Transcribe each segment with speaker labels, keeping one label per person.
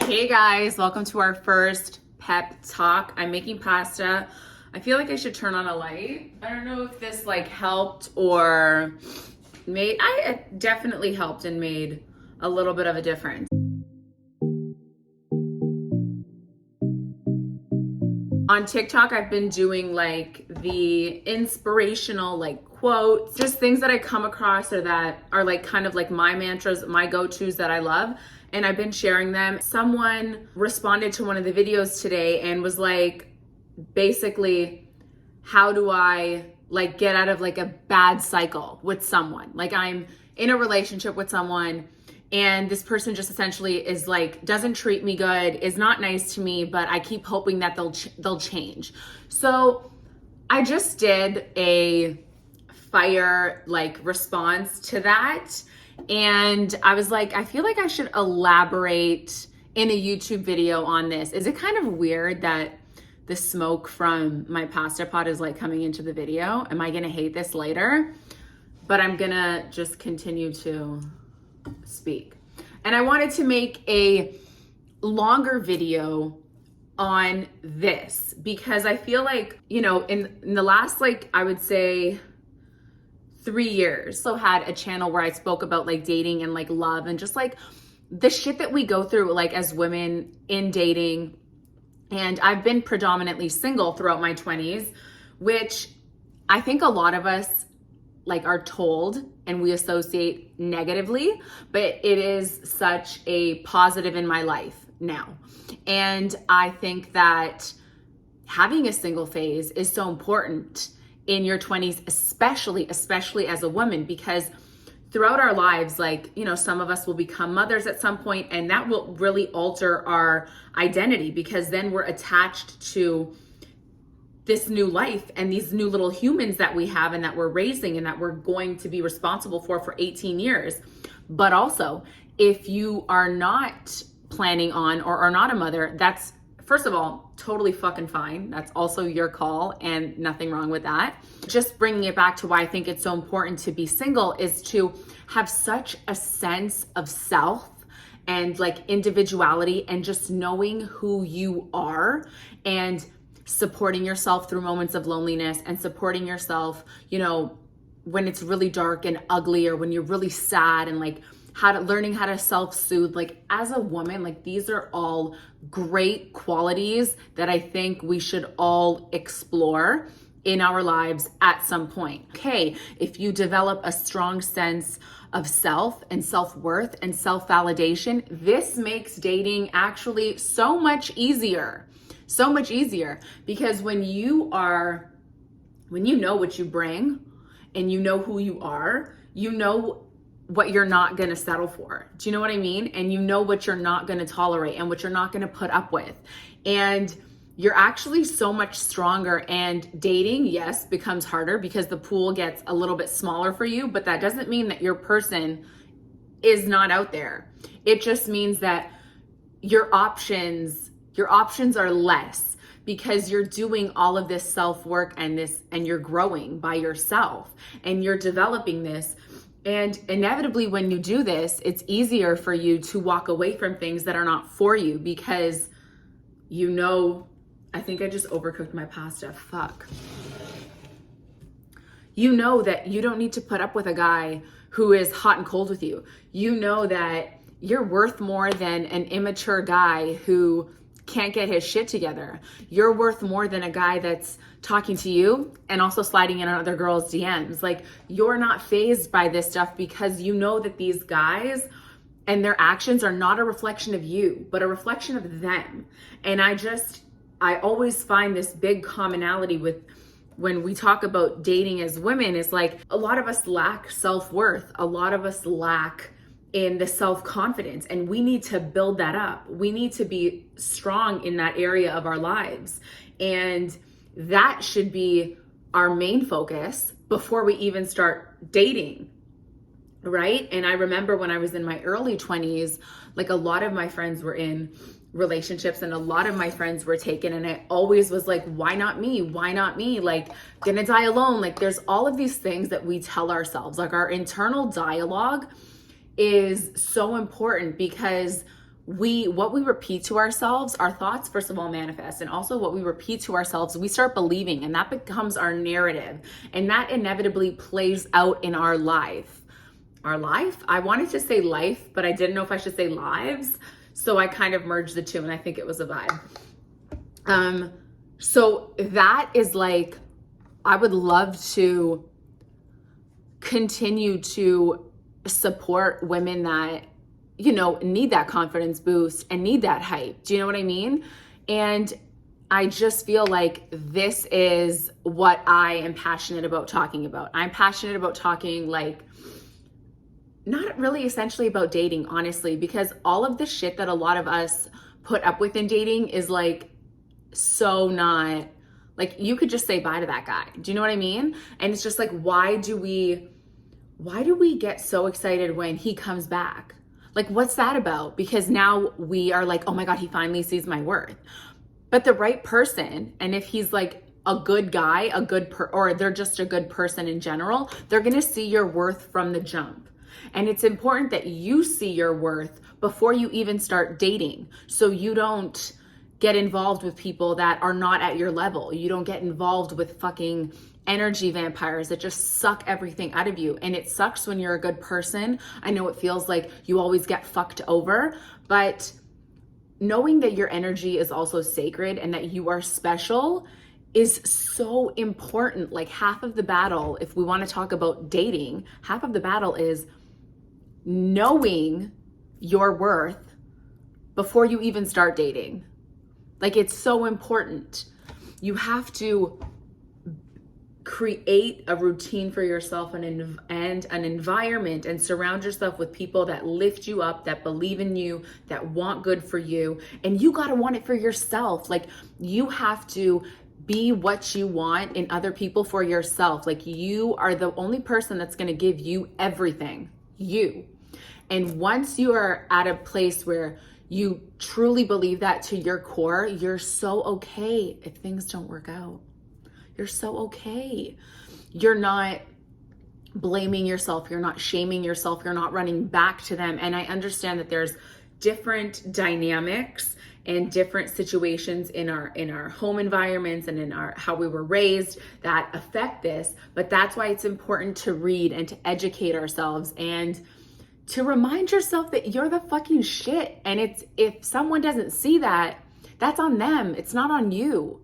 Speaker 1: Hey guys, welcome to our first pep talk. I'm making pasta. I feel like I should turn on a light. I don't know if this helped or it definitely helped and made a little bit of a difference. On TikTok, I've been doing the inspirational quotes, just things that I come across or that are kind of my mantras, my go-tos that I love. And I've been sharing them. Someone responded to one of the videos today and was basically, how do I get out of a bad cycle with someone? I'm in a relationship with someone and this person just essentially is doesn't treat me good, is not nice to me, but I keep hoping that they'll change. So I just did a fire response to that. And I was I feel like I should elaborate in a YouTube video on this. Is it kind of weird that the smoke from my pasta pot is coming into the video? Am I gonna hate this later? But I'm gonna just continue to speak. And I wanted to make a longer video on this because I feel in the last I would say 3 years. So had a channel where I spoke about dating and love and just the shit that we go through as women in dating. And I've been predominantly single throughout my 20s, which I think a lot of us are told and we associate negatively, but it is such a positive in my life now. And I think that having a single phase is so important in your 20s, especially as a woman, because throughout our lives, some of us will become mothers at some point, and that will really alter our identity because then we're attached to this new life and these new little humans that we have and that we're raising and that we're going to be responsible for 18 years. But also, if you are not planning on or are not a mother, that's, first of all, totally fucking fine. That's also your call and nothing wrong with that. Just bringing it back to why I think it's so important to be single is to have such a sense of self and individuality and just knowing who you are and supporting yourself through moments of loneliness and supporting yourself, when it's really dark and ugly or when you're really sad and learning how to self-soothe. As a woman, these are all great qualities that I think we should all explore in our lives at some point. Okay, if you develop a strong sense of self and self-worth and self-validation, this makes dating actually so much easier. So much easier, because when you know what you bring and you know who you are, you know what you're not going to settle for. Do you know what I mean? And you know what you're not going to tolerate and what you're not going to put up with. And you're actually so much stronger. And dating, yes, becomes harder because the pool gets a little bit smaller for you, but that doesn't mean that your person is not out there. It just means that your options are less because you're doing all of this self-work and you're growing by yourself and you're developing this. And inevitably, when you do this, it's easier for you to walk away from things that are not for you because I think I just overcooked my pasta. Fuck. You know that you don't need to put up with a guy who is hot and cold with you. You know that you're worth more than an immature guy who can't get his shit together. You're worth more than a guy that's talking to you and also sliding in on other girls' DMs. You're not fazed by this stuff because you know that these guys and their actions are not a reflection of you, but a reflection of them. And I always find this big commonality with when we talk about dating as women is a lot of us lack self-worth. A lot of us lack in the self-confidence, and we need to build that up. We need to be strong in that area of our lives. And that should be our main focus before we even start dating, right? And I remember when I was in my early 20s, a lot of my friends were in relationships and a lot of my friends were taken, and I always was why not me? Why not me? Gonna die alone. There's all of these things that we tell ourselves. Our internal dialogue is so important because what we repeat to ourselves, our thoughts first of all manifest, and also what we repeat to ourselves, we start believing, and that becomes our narrative, and that inevitably plays out in our life. Our life? I wanted to say life, but I didn't know if I should say lives, so I kind of merged the two, and I think it was a vibe. So that is like, I would love to continue to support women that, you know, need that confidence boost and need that hype. Do you know what I mean? And I just feel like this is what I am passionate about talking about. I'm passionate about talking, like, not really essentially about dating, honestly, because all of the shit that a lot of us put up with in dating is like so not, like, you could just say bye to that guy. Do you know what I mean? And it's just like, why do we get so excited when he comes back? Like, what's that about? Because now we are like, oh my God, he finally sees my worth. But the right person, and if he's like a good guy, or they're just a good person in general, they're gonna see your worth from the jump. And it's important that you see your worth before you even start dating, so you don't get involved with people that are not at your level. You don't get involved with fucking energy vampires that just suck everything out of you. And it sucks when you're a good person. I know it feels like you always get fucked over, but knowing that your energy is also sacred and that you are special is so important. Like, half of the battle, if we want to talk about dating, half of the battle is knowing your worth before you even start dating. Like, it's so important. You have to create a routine for yourself and an environment, and surround yourself with people that lift you up, that believe in you, that want good for you. And you got to want it for yourself. Like, you have to be what you want in other people for yourself. Like, you are the only person that's going to give you everything. You. And once you are at a place where you truly believe that to your core, you're so okay if things don't work out. You're so okay. You're not blaming yourself. You're not shaming yourself. You're not running back to them. And I understand that there's different dynamics and different situations in our home environments and in our how we were raised that affect this. But that's why it's important to read and to educate ourselves and to remind yourself that you're the fucking shit. And it's, if someone doesn't see that, that's on them. It's not on you.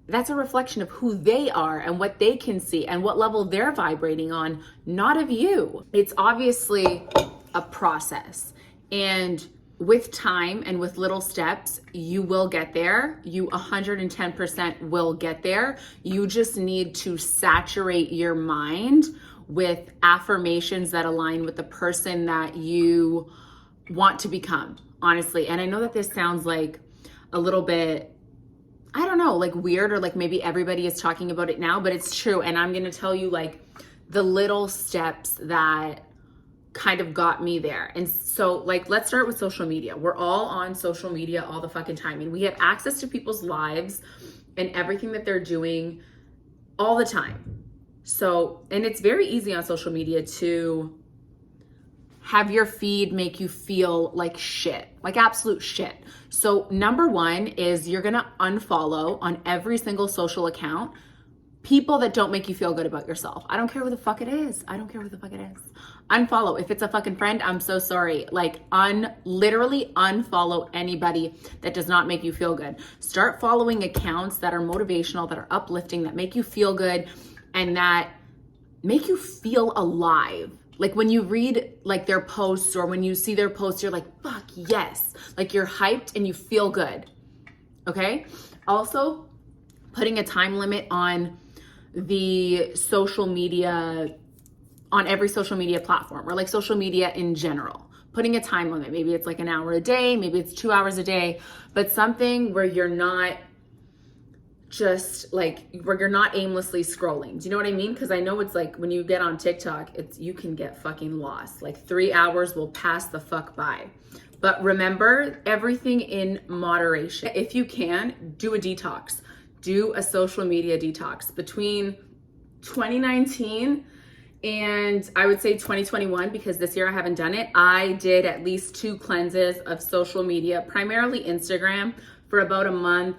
Speaker 1: That's a reflection of who they are and what they can see and what level they're vibrating on, not of you. It's obviously a process. And with time and with little steps, you will get there. You 110% will get there. You just need to saturate your mind with affirmations that align with the person that you want to become, honestly. And I know that this sounds like a little bit, I don't know, like weird, or like maybe everybody is talking about it now, but it's true. And I'm going to tell you like the little steps that kind of got me there. And so like, let's start with social media. We're all on social media all the fucking time. And we have access to people's lives and everything that they're doing all the time. So, and it's very easy on social media to have your feed make you feel like shit, like absolute shit. So number one is you're gonna unfollow on every single social account people that don't make you feel good about yourself. I don't care who the fuck it is. I don't care who the fuck it is. Unfollow. If it's a fucking friend, I'm so sorry. Like literally unfollow anybody that does not make you feel good. Start following accounts that are motivational, that are uplifting, that make you feel good, and that make you feel alive. Like when you read like their posts or when you see their posts, you're like, fuck yes. Like you're hyped and you feel good. Okay. Also, putting a time limit on the social media, on every social media platform, or like social media in general. Putting a time limit. Maybe it's like an hour a day, maybe it's 2 hours a day, but something where you're not just like, where you're not aimlessly scrolling. Do you know what I mean? Because I know it's like when you get on TikTok, you can get fucking lost. Like 3 hours will pass the fuck by. But remember, everything in moderation. If you can, do a detox. Do a social media detox. Between 2019 And I would say 2021, because this year I haven't done it, I did at least 2 cleanses of social media, primarily Instagram, for about a month.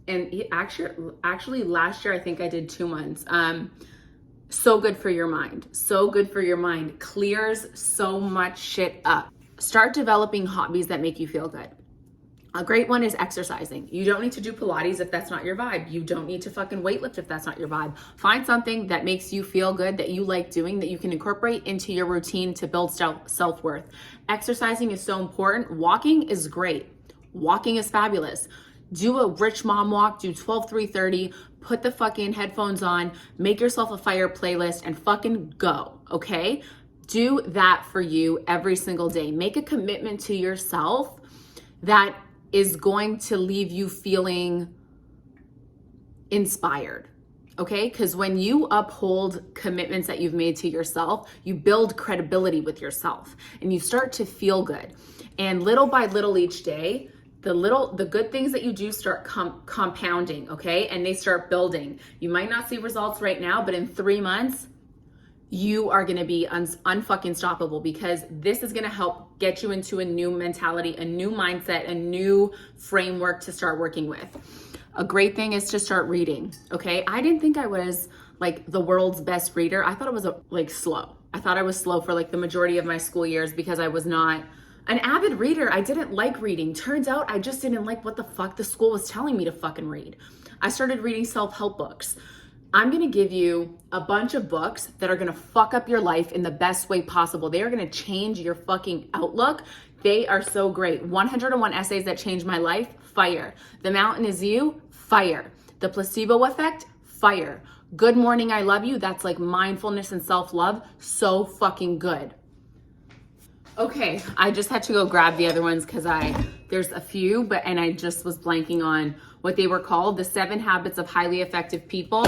Speaker 1: And actually last year, I think I did 2 months. So good for your mind. So good for your mind. Clears so much shit up. Start developing hobbies that make you feel good. A great one is exercising. You don't need to do Pilates if that's not your vibe. You don't need to fucking weightlift if that's not your vibe. Find something that makes you feel good, that you like doing, that you can incorporate into your routine to build self-worth. Exercising is so important. Walking is great. Walking is fabulous. Do a rich mom walk, do 12-3-30, put the fucking headphones on, make yourself a fire playlist and fucking go, okay? Do that for you every single day. Make a commitment to yourself that is going to leave you feeling inspired, okay? Because when you uphold commitments that you've made to yourself, you build credibility with yourself and you start to feel good. And little by little each day, the good things that you do start compounding, okay? And they start building. You might not see results right now, but in 3 months, you are gonna be unfucking stoppable, because this is gonna help get you into a new mentality, a new mindset, a new framework to start working with. A great thing is to start reading, okay? I didn't think I was like the world's best reader. I thought it was slow. I thought I was slow for like the majority of my school years because I was not an avid reader. I didn't like reading. Turns out I just didn't like what the fuck the school was telling me to fucking read. I started reading self-help books. I'm gonna give you a bunch of books that are gonna fuck up your life in the best way possible. They are gonna change your fucking outlook. They are so great. 101 Essays That Changed My Life, fire. The Mountain Is You, fire. The Placebo Effect, fire. Good Morning, I Love You, that's like mindfulness and self-love, so fucking good. Okay, I just had to go grab the other ones because there's a few, and I just was blanking on what they were called. The 7 Habits of Highly Effective People,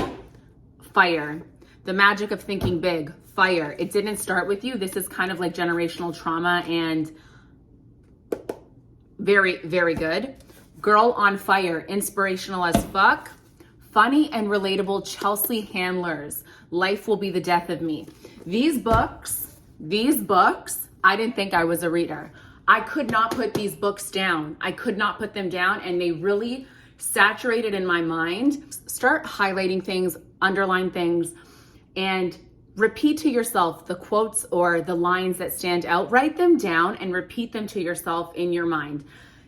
Speaker 1: fire. The Magic of Thinking Big, fire. It didn't start with you. This is kind of like generational trauma and very, very good. Girl on Fire, inspirational as fuck. Funny and relatable Chelsea Handler's Life Will Be the Death of Me. These books, I didn't think I was a reader. I could not put these books down. I could not put them down, and they really saturated in my mind. Start highlighting things, underline things, and repeat to yourself the quotes or the lines that stand out. Write them down and repeat them to yourself in your mind.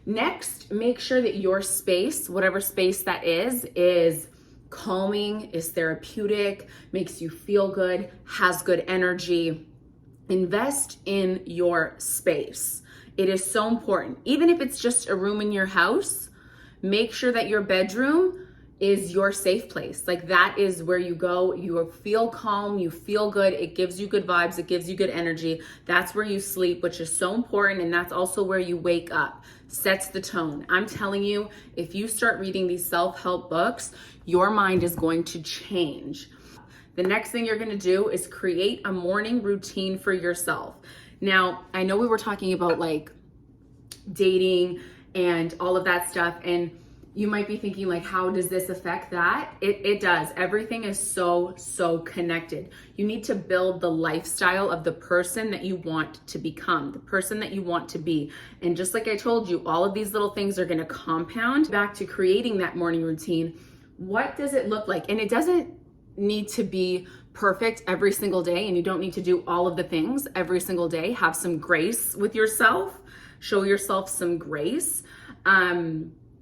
Speaker 1: Next, make sure that your space, whatever space that is calming, is therapeutic, makes you feel good, has good energy. Invest in your space. It is so important. Even if it's just a room in your house, make sure that your bedroom is your safe place. Like, that is where you go, you feel calm, you feel good, it gives you good vibes, it gives you good energy. That's where you sleep, which is so important, and that's also where you wake up. Sets the tone. I'm telling you, if you start reading these self-help books, your mind is going to change. The next thing you're gonna do is create a morning routine for yourself. Now, I know we were talking about like dating and all of that stuff, and you might be thinking like, how does this affect that? It does. Everything is so connected. You need to build the lifestyle of the person that you want to become, the person that you want to be. And just like I told you, all of these little things are gonna compound back to creating that morning routine. What does it look like? And it doesn't need to be perfect every single day, and you don't need to do all of the things every single day. Have some grace with yourself. Show yourself some grace.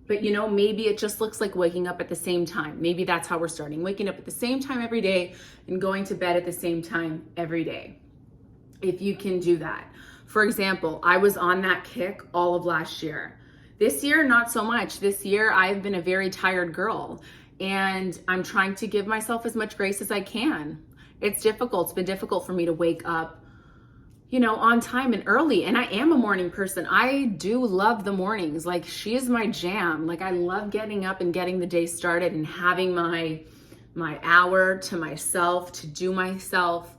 Speaker 1: But you know, maybe it just looks like waking up at the same time. Maybe that's how we're starting. Waking up at the same time every day and going to bed at the same time every day. If you can do that. For example, I was on that kick all of last year. This year, not so much. This year, I've been a very tired girl, and I'm trying to give myself as much grace as I can. It's difficult. It's been difficult for me to wake up, you know, on time and early. And I am a morning person. I do love the mornings. Like, she is my jam. Like, I love getting up and getting the day started and having my hour to myself, to do myself.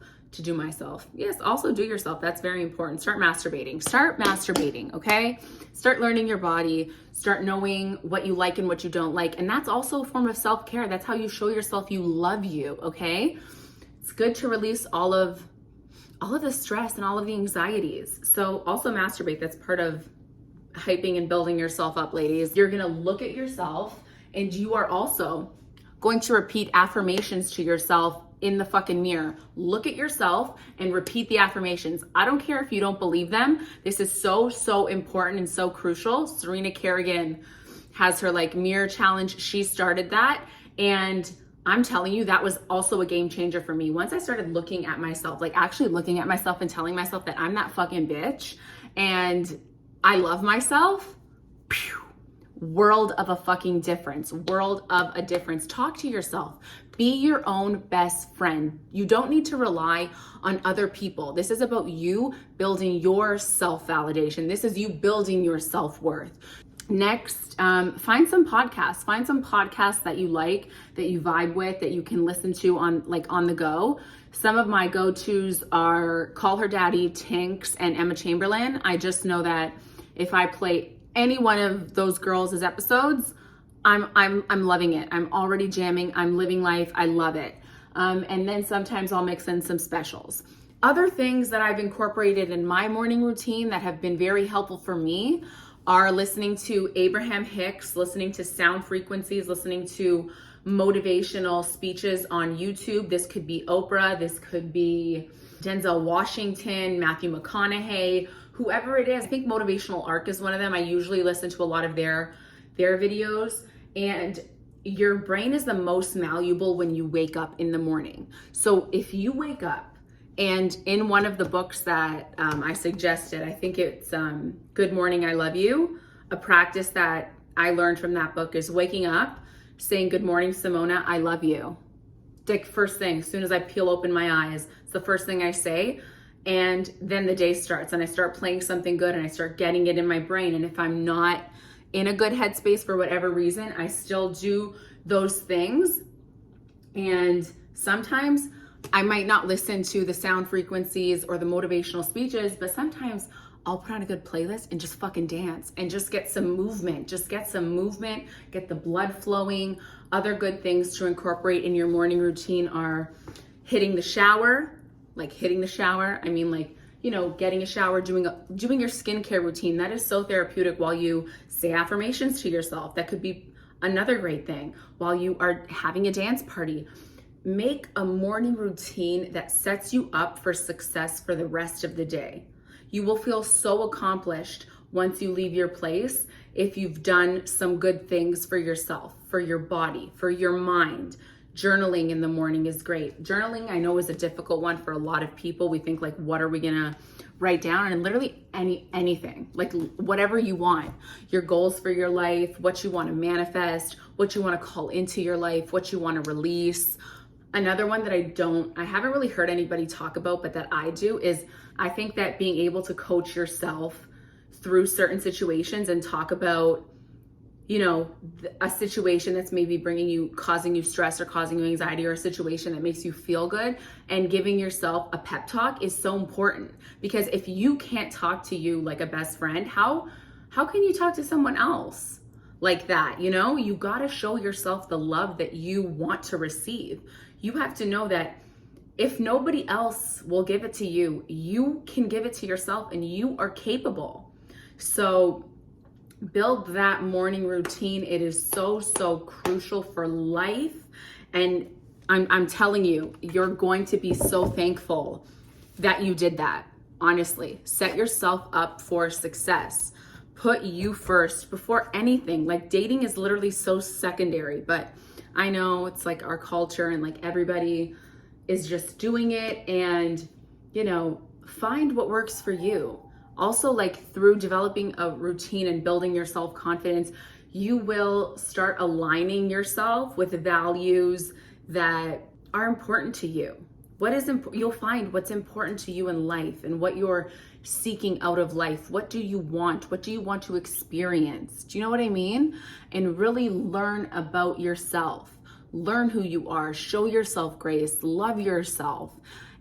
Speaker 1: Yes, also do yourself. That's very important. Start masturbating, okay? Start learning your body. Start knowing what you like and what you don't like. And that's also a form of self-care. That's how you show yourself you love you, okay? It's good to release all of the stress and all of the anxieties. So also masturbate. That's part of hyping and building yourself up, ladies. You're gonna look at yourself, and you are also going to repeat affirmations to yourself in the fucking mirror. Look at yourself and repeat the affirmations. I don't care if you don't believe them. This is so, so important and so crucial. Serena Kerrigan has her like mirror challenge. She started that, and I'm telling you, that was also a game changer for me. Once I started looking at myself, like actually looking at myself and telling myself that I'm that fucking bitch and I love myself, phew, world of a fucking difference, world of a difference. Talk to yourself. Be your own best friend. You don't need to rely on other people. This is about you building your self-validation. This is you building your self-worth. Next, find some podcasts. Find some podcasts that you like, that you vibe with, that you can listen to on the go. Some of my go-tos are Call Her Daddy, Tinks, and Emma Chamberlain. I just know that if I play any one of those girls' episodes, I'm loving it. I'm already jamming. I'm living life. I love it. And then sometimes I'll mix in some specials. Other things that I've incorporated in my morning routine that have been very helpful for me are listening to Abraham Hicks, listening to sound frequencies, listening to motivational speeches on YouTube. This could be Oprah, this could be Denzel Washington, Matthew McConaughey, whoever it is. I think Motivational Arc is one of them. I usually listen to a lot of their videos. And your brain is the most malleable when you wake up in the morning. So if you wake up, and in one of the books that I suggested, I think it's Good Morning, I Love You. A practice that I learned from that book is waking up, saying, good morning, Simona, I love you. Like first thing, as soon as I peel open my eyes, it's the first thing I say. And then the day starts and I start playing something good and I start getting it in my brain. And if I'm not in a good headspace for whatever reason, I still do those things. And sometimes I might not listen to the sound frequencies or the motivational speeches, but sometimes I'll put on a good playlist and just fucking dance and just get some movement. Get the blood flowing. Other good things to incorporate in your morning routine are hitting the shower. Like hitting the shower, I mean like, you know, getting a shower, doing your skincare routine. That is so therapeutic while you say affirmations to yourself. That could be another great thing while you are having a dance party. Make a morning routine that sets you up for success for the rest of the day. You will feel so accomplished once you leave your place if you've done some good things for yourself, for your body, for your mind. Journaling in the morning is great. Journaling, I know, is a difficult one for a lot of people. We think like, what are we gonna write down? And literally anything, like whatever you want, your goals for your life, what you want to manifest, what you want to call into your life, what you want to release. Another one that I haven't really heard anybody talk about, but that I do is I think that being able to coach yourself through certain situations and talk about, you know, a situation that's maybe causing you stress or causing you anxiety, or a situation that makes you feel good, and giving yourself a pep talk is so important. Because if you can't talk to you like a best friend, how can you talk to someone else like that? You know, you got to show yourself the love that you want to receive. You have to know that if nobody else will give it to you, you can give it to yourself, and you are capable. So build that morning routine. It is so, so crucial for life. And I'm telling you, you're going to be so thankful that you did that. Honestly, set yourself up for success. Put you first before anything. Like dating is literally so secondary, but I know it's like our culture and like everybody is just doing it, and you know, find what works for you. Also, like through developing a routine and building your self-confidence, you will start aligning yourself with values that are important to you. You'll find what's important to you in life and what you're seeking out of life. What do you want? What do you want to experience? Do you know what I mean? And really learn about yourself. Learn who you are. Show yourself grace. Love yourself.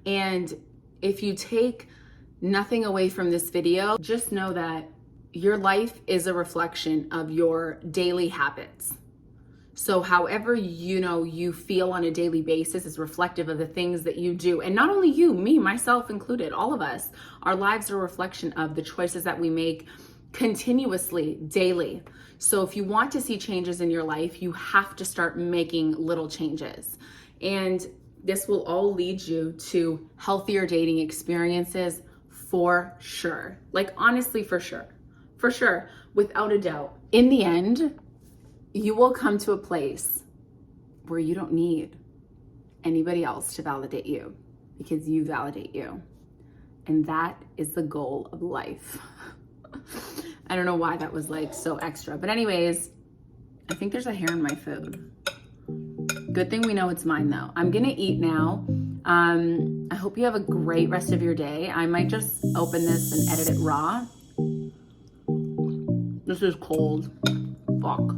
Speaker 1: And if you take nothing away from this video, just know that your life is a reflection of your daily habits. So however, you feel on a daily basis is reflective of the things that you do. And not only you, me, myself included, all of us, our lives are a reflection of the choices that we make continuously, daily. So if you want to see changes in your life, you have to start making little changes. And this will all lead you to healthier dating experiences for sure. Like, honestly, for sure, without a doubt. In the end, you will come to a place where you don't need anybody else to validate you, because you validate you. And that is the goal of life. I don't know why that was like so extra. But anyways, I think there's a hair in my food. Good thing we know it's mine though. I'm gonna eat now. I hope you have a great rest of your day. I might just open this and edit it raw. This is cold. Fuck.